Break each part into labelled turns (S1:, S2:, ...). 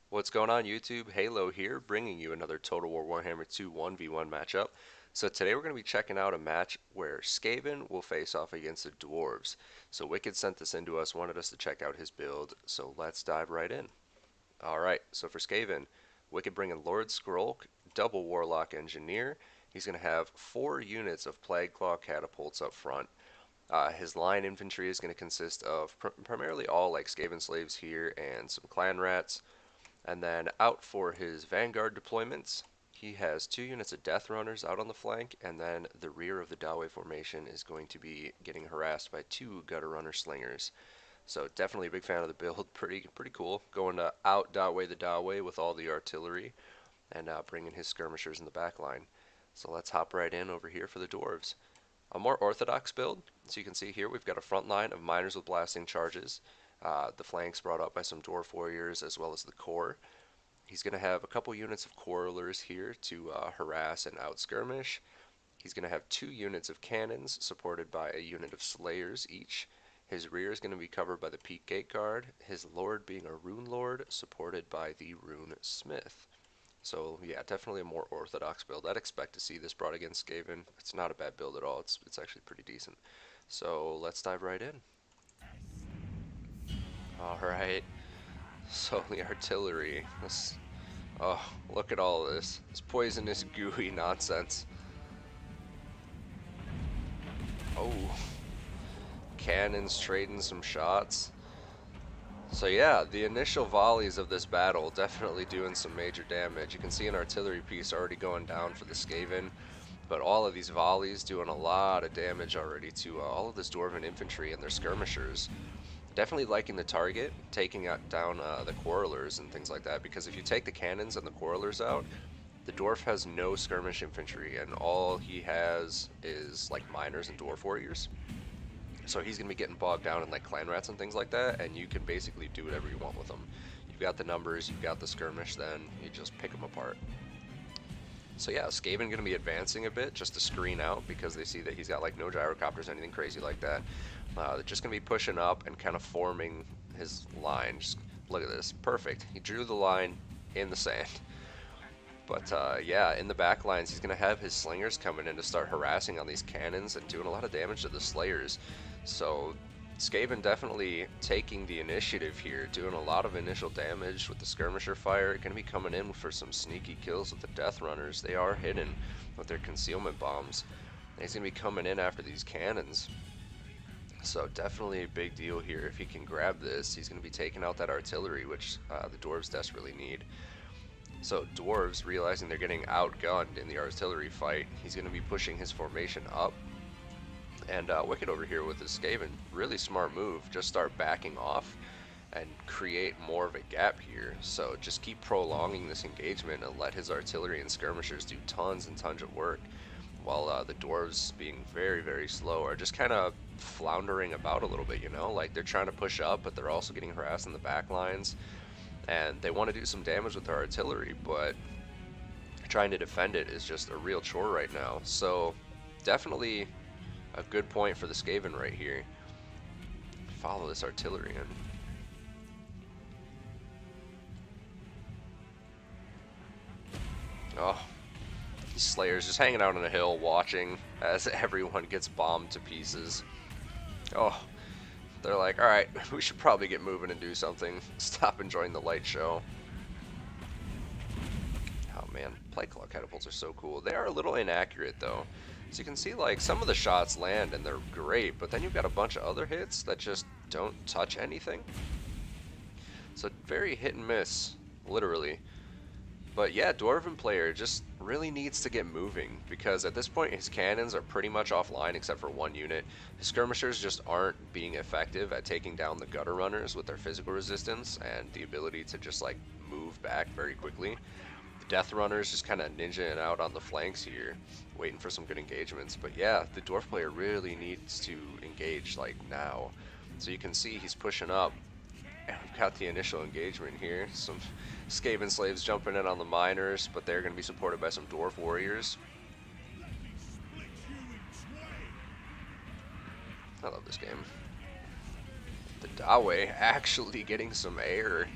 S1: What's going on YouTube? Heylow here, bringing you another Total War Warhammer 2 1v1 matchup. So today we're going to be checking out a match where Skaven will face off against the Dwarves. So Wicked sent this in to us, wanted us to check out his build, so let's dive right in. Alright, so for Skaven, Wicked bringing Lord Skrolk, double Warlock Engineer. He's going to have 4 units of Plague Claw catapults up front. His line infantry is going to consist of primarily all like Skaven slaves here and some clan rats. And then out for his Vanguard deployments, he has 2 units of Death Runners out on the flank, and then the rear of the Dawei formation is going to be getting harassed by 2 Gutter Runner Slingers. So definitely a big fan of the build. Pretty cool. Going to out Dawei the Dawei with all the artillery, and bringing his skirmishers in the back line. So let's hop right in over here for the Dwarves. A more orthodox build. So you can see here we've got a front line of miners with blasting charges. The flanks brought up by some dwarf warriors as well as the core. He's going to have a couple units of quarrelers here to harass and outskirmish. He's going to have 2 units of cannons supported by a unit of slayers each. His rear is going to be covered by the Peak Gate Guard, his lord being a rune lord supported by the rune smith. So yeah, definitely a more orthodox build. I'd expect to see this brought against Skaven. It's not a bad build at all. It's actually pretty decent. So let's dive right in. All right. So the artillery. Oh, look at all of this. This poisonous, gooey nonsense. Oh, cannons trading some shots. So yeah, the initial volleys of this battle definitely doing some major damage. You can see an artillery piece already going down for the Skaven, but all of these volleys doing a lot of damage already to all of this Dwarven infantry and their skirmishers. Definitely liking the target, taking down the quarrelers and things like that, because if you take the cannons and the quarrelers out, the dwarf has no skirmish infantry, and all he has is like miners and dwarf warriors. So he's going to be getting bogged down in like clan rats and things like that, and you can basically do whatever you want with them. You've got the numbers, you've got the skirmish, then you just pick them apart. So yeah, Skaven going to be advancing a bit just to screen out because they see that he's got like no gyrocopters, anything crazy like that. They're just going to be pushing up and kind of forming his line. Just look at this. Perfect. He drew the line in the sand. But yeah, in the back lines, he's going to have his slingers coming in to start harassing on these cannons and doing a lot of damage to the slayers. So Skaven definitely taking the initiative here, doing a lot of initial damage with the skirmisher fire. Going to be coming in for some sneaky kills with the Death Runners. They are hidden with their concealment bombs. And he's going to be coming in after these cannons. So definitely a big deal here. If he can grab this, he's going to be taking out that artillery, which the dwarves desperately need. So dwarves, realizing they're getting outgunned in the artillery fight, he's going to be pushing his formation up. And Wicked over here with his Skaven, really smart move, just start backing off and create more of a gap here. So just keep prolonging this engagement and let his artillery and skirmishers do tons and tons of work, while the dwarves, being very slow, are just kind of floundering about a little bit, you know? Like, they're trying to push up, but they're also getting harassed in the back lines, and they want to do some damage with their artillery, but trying to defend it is just a real chore right now. So definitely a good point for the Skaven right here. Follow this artillery in. Oh, these slayers just hanging out on a hill watching as everyone gets bombed to pieces. Oh, they're like, alright, we should probably get moving and do something. Stop enjoying the light show. Oh man, Plague Claw catapults are so cool. They are a little inaccurate though. So you can see like some of the shots land and they're great, but then you've got a bunch of other hits that just don't touch anything. So very hit and miss, literally. But yeah, Dwarven player just really needs to get moving, because at this point his cannons are pretty much offline except for one unit. His skirmishers just aren't being effective at taking down the gutter runners with their physical resistance and the ability to just like move back very quickly. The Death Runners just kind of ninjaing out on the flanks here, waiting for some good engagements. But yeah, the Dwarf player really needs to engage like now. So you can see he's pushing up. And we've got the initial engagement here. Some Skaven slaves jumping in on the miners, but they're going to be supported by some dwarf warriors. I love this game. The Dawei actually getting some air.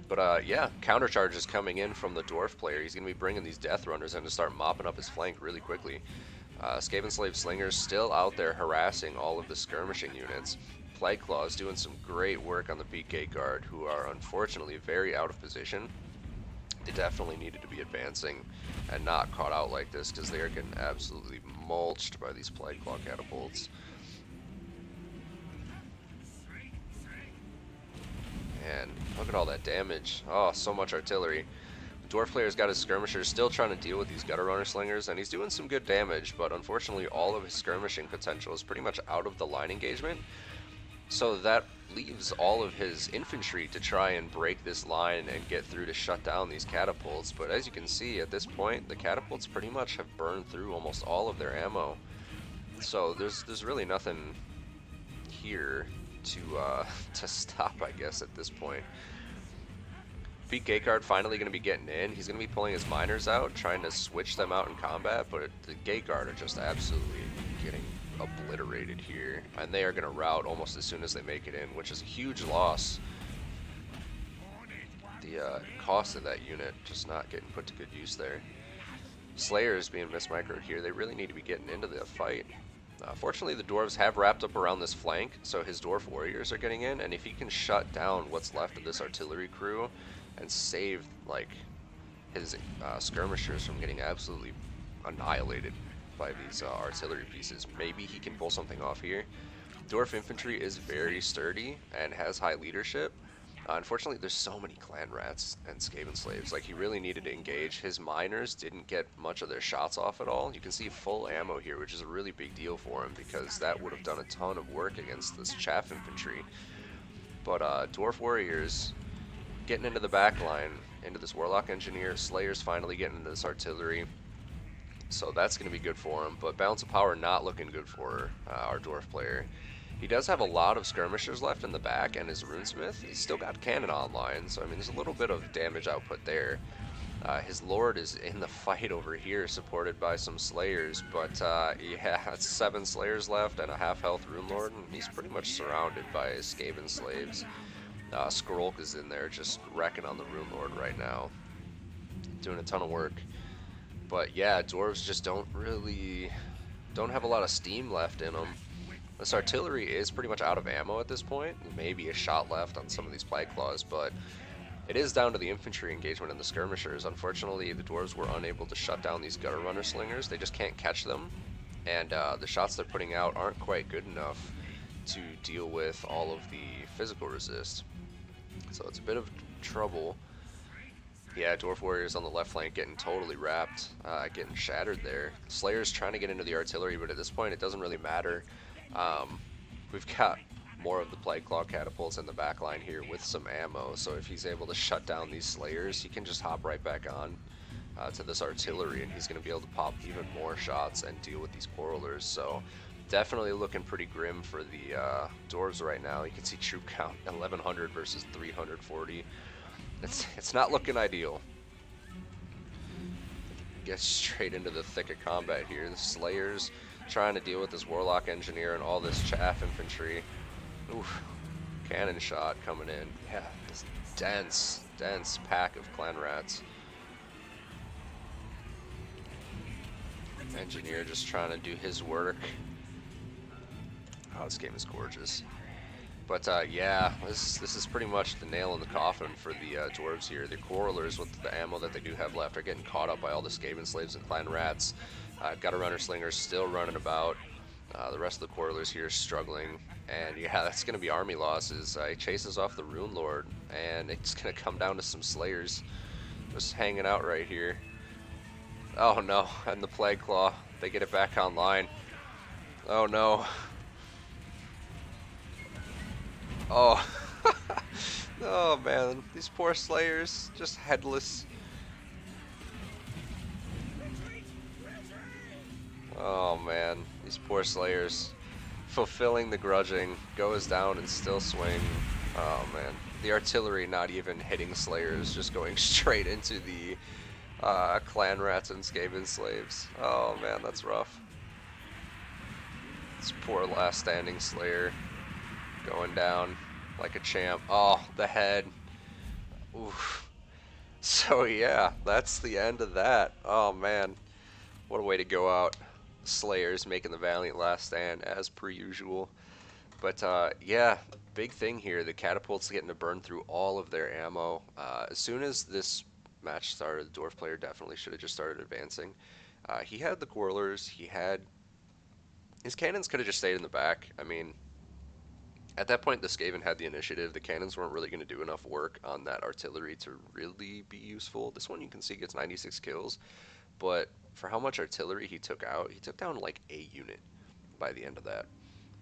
S1: But yeah, counter charges coming in from the dwarf player. He's going to be bringing these death runners in to start mopping up his flank really quickly. Skaven Slave Slingers still out there harassing all of the skirmishing units. Plague Claws doing some great work on the Beak Gate Guard, who are unfortunately very out of position. They definitely needed to be advancing and not caught out like this, because they are getting absolutely mulched by these Plague Claw catapults. And look at all that damage. Oh, so much artillery. Dwarf player's got his skirmishers still trying to deal with these gutter runner slingers, and he's doing some good damage, but unfortunately all of his skirmishing potential is pretty much out of the line engagement. So that leaves all of his infantry to try and break this line and get through to shut down these catapults. But as you can see, at this point, the catapults pretty much have burned through almost all of their ammo. So there's really nothing here to stop, I guess, at this point. Beak Gate Guard finally going to be getting in. He's going to be pulling his miners out, trying to switch them out in combat, but the Gate Guard are just absolutely getting obliterated here, and they are going to rout almost as soon as they make it in, which is a huge loss. The cost of that unit just not getting put to good use there. Slayers being mismicroed here. They really need to be getting into the fight. Fortunately, the dwarves have wrapped up around this flank, so his dwarf warriors are getting in, and if he can shut down what's left of this artillery crew and save like his skirmishers from getting absolutely annihilated by these artillery pieces, maybe he can pull something off here. Dwarf infantry is very sturdy and has high leadership. Unfortunately, there's so many clan rats and Skaven slaves. Like, he really needed to engage. His miners didn't get much of their shots off at all. You can see full ammo here, which is a really big deal for him, because that would have done a ton of work against this chaff infantry. But dwarf warriors getting into the back line, into this warlock engineer. Slayers finally getting into this artillery. So that's going to be good for him. But balance of power not looking good for our dwarf player. He does have a lot of skirmishers left in the back, and his runesmith, he's still got cannon online, so I mean, there's a little bit of damage output there. His lord is in the fight over here, supported by some slayers, but yeah, it's 7 slayers left and a half health rune lord, and he's pretty much surrounded by Skaven slaves. Skrolk is in there just wrecking on the rune lord right now, doing a ton of work. But yeah, dwarves just don't have a lot of steam left in them. This artillery is pretty much out of ammo at this point. Maybe a shot left on some of these Plague Claws, but it is down to the infantry engagement and the skirmishers. Unfortunately, the dwarves were unable to shut down these gutter runner slingers. They just can't catch them, and the shots they're putting out aren't quite good enough to deal with all of the physical resist. So it's a bit of trouble. Yeah, dwarf warriors on the left flank getting totally wrapped, getting shattered there. Slayers trying to get into the artillery, but at this point it doesn't really matter. We've got more of the Plague Claw catapults in the back line here with some ammo, so if he's able to shut down these slayers, he can just hop right back on to this artillery, and he's going to be able to pop even more shots and deal with these quarrelers. So definitely looking pretty grim for the dwarves right now. You can see troop count 1100 versus 340. It's not looking ideal. Get straight into the thick of combat here. The slayers trying to deal with this warlock engineer and all this chaff infantry. Oof, cannon shot coming in. Yeah, this dense pack of clan rats. Engineer just trying to do his work. Oh, this game is gorgeous. But yeah, this is pretty much the nail in the coffin for the dwarves here. The quarrelers, with the ammo that they do have left, are getting caught up by all the Skaven slaves and clan rats. Gutter runner slingers still running about. The rest of the quarrelers here struggling, and yeah, that's going to be army losses. He chases off the rune lord, and it's going to come down to some slayers just hanging out right here. Oh no, and the Plague Claw, they get it back online. Oh no. Oh. Oh man, these poor slayers, just headless. Oh man, these poor slayers. Fulfilling the grudging, goes down and still swing. Oh man, the artillery not even hitting slayers, just going straight into the clan rats and Skaven slaves. Oh man, that's rough. This poor last standing slayer going down like a champ. Oh, the head. Oof. So yeah, that's the end of that. Oh man, what a way to go out. Slayers making the valiant last stand as per usual. But yeah, big thing here. The catapults getting to burn through all of their ammo. As soon as this match started, the dwarf player definitely should have just started advancing. He had the quarrelers. He had his cannons could have just stayed in the back. I mean, at that point, the Skaven had the initiative. The cannons weren't really going to do enough work on that artillery to really be useful. This one you can see gets 96 kills, but for how much artillery he took out, he took down like a unit by the end of that.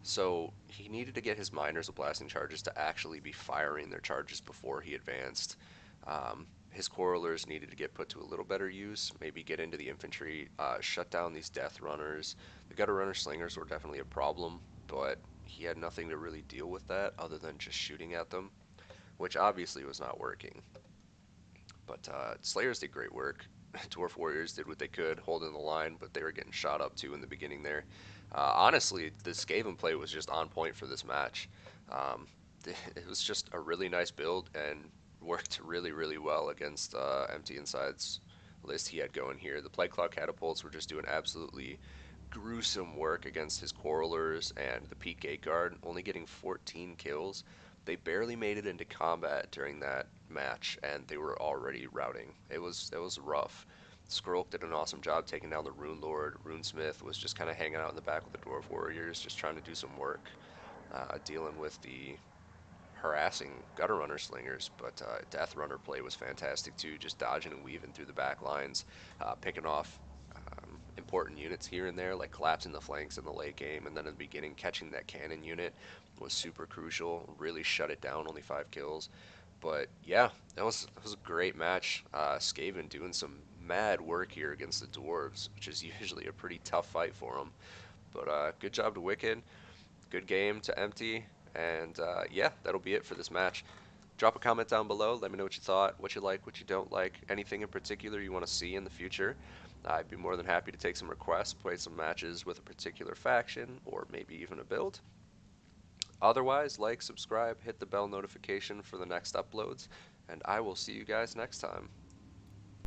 S1: So he needed to get his miners with blasting charges to actually be firing their charges before he advanced. His quarrelers needed to get put to a little better use, maybe get into the infantry, shut down these death runners. The gutter runner slingers were definitely a problem, but he had nothing to really deal with that other than just shooting at them, which obviously was not working. But Slayers did great work. Dwarf Warriors did what they could, holding the line, but they were getting shot up too in the beginning there. Honestly, the Skaven play was just on point for this match. Um, it was just a really nice build and worked really, really well against Empty Inside's list he had going here. The Plague Claw catapults were just doing absolutely gruesome work against his Quarrelers and the Peak Gate Guard, only getting 14 kills. They barely made it into combat during that match, and they were already routing. It was rough. Skrull did an awesome job taking down the Rune Lord. Runesmith was just kind of hanging out in the back with the Dwarf Warriors, just trying to do some work, dealing with the harassing gutter runner slingers, but death runner play was fantastic too, just dodging and weaving through the back lines, picking off important units here and there, like collapsing the flanks in the late game, and then in the beginning catching that cannon unit was super crucial. Really shut it down, only 5 kills. But yeah, that was a great match. Skaven doing some mad work here against the dwarves, which is usually a pretty tough fight for them. But good job to Wicked. Good game to Empty. And yeah, that'll be it for this match. Drop a comment down below. Let me know what you thought, what you like, what you don't like, anything in particular you want to see in the future. I'd be more than happy to take some requests, play some matches with a particular faction, or maybe even a build. Otherwise, like, subscribe, hit the bell notification for the next uploads, and I will see you guys next time.